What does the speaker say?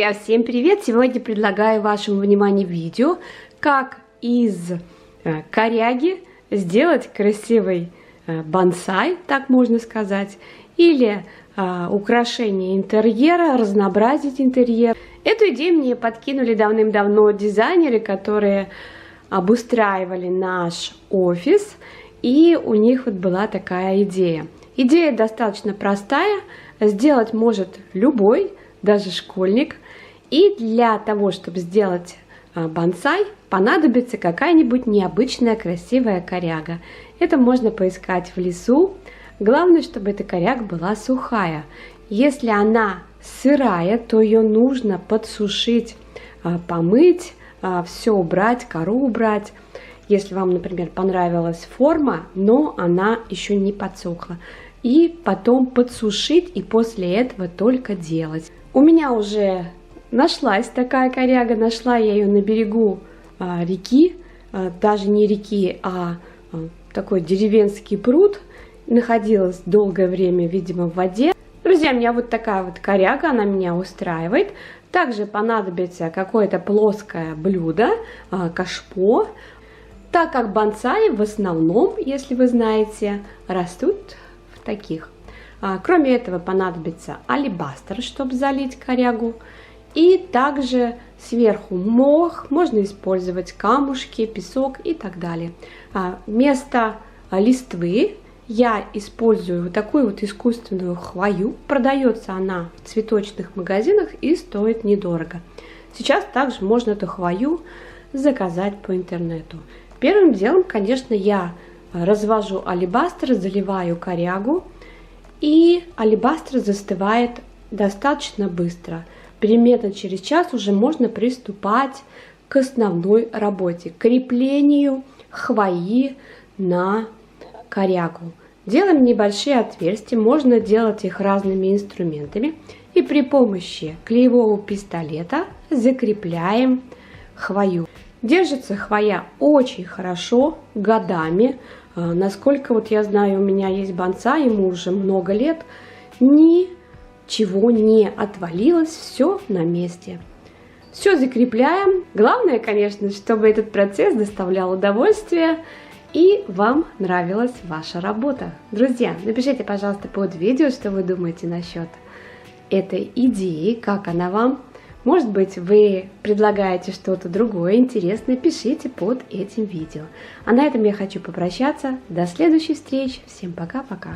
Друзья, всем привет! Сегодня предлагаю вашему вниманию видео, как из коряги сделать красивый бонсай, так можно сказать, или украшение интерьера, разнообразить интерьер. Эту идею мне подкинули давным-давно дизайнеры, которые обустраивали наш офис, и у них вот была такая идея. Идея достаточно простая, сделать может любой, даже школьник. И для того, чтобы сделать бонсай, понадобится какая-нибудь необычная красивая коряга. Это можно поискать в лесу. Главное, чтобы эта коряга была сухая. Если она сырая, то ее нужно подсушить, помыть, все убрать, кору убрать. Если вам, например, понравилась форма, но она еще не подсохла. И потом подсушить, и после этого только делать. У меня уже нашлась такая коряга, нашла я ее на берегу реки, даже не реки, а такой деревенский пруд. Находилась долгое время, видимо, в воде. Друзья, у меня вот такая вот коряга, она меня устраивает. Также понадобится какое-то плоское блюдо, кашпо, так как бонсаи в основном, если вы знаете, растут в таких. Кроме этого понадобится алебастр, чтобы залить корягу. И также сверху мох, можно использовать камушки, песок и так далее. Вместо листвы я использую вот такую вот искусственную хвою. Продается она в цветочных магазинах и стоит недорого. Сейчас также можно эту хвою заказать по интернету. Первым делом, конечно, я развожу алебастр, заливаю корягу. И алебастр застывает достаточно быстро. Примерно через час уже можно приступать к основной работе, к креплению хвои на корягу. Делаем небольшие отверстия, можно делать их разными инструментами. И при помощи клеевого пистолета закрепляем хвою. Держится хвоя очень хорошо, годами. Насколько вот я знаю, у меня есть бонсай, ему уже много лет, ничего не отвалилось, все на месте. Все закрепляем. Главное, конечно, чтобы этот процесс доставлял удовольствие и вам нравилась ваша работа. Друзья, напишите, пожалуйста, под видео, что вы думаете насчет этой идеи, как она вам. Может быть, вы предлагаете что-то другое интересное, пишите под этим видео. А на этом я хочу попрощаться. До следующей встречи. Всем пока-пока.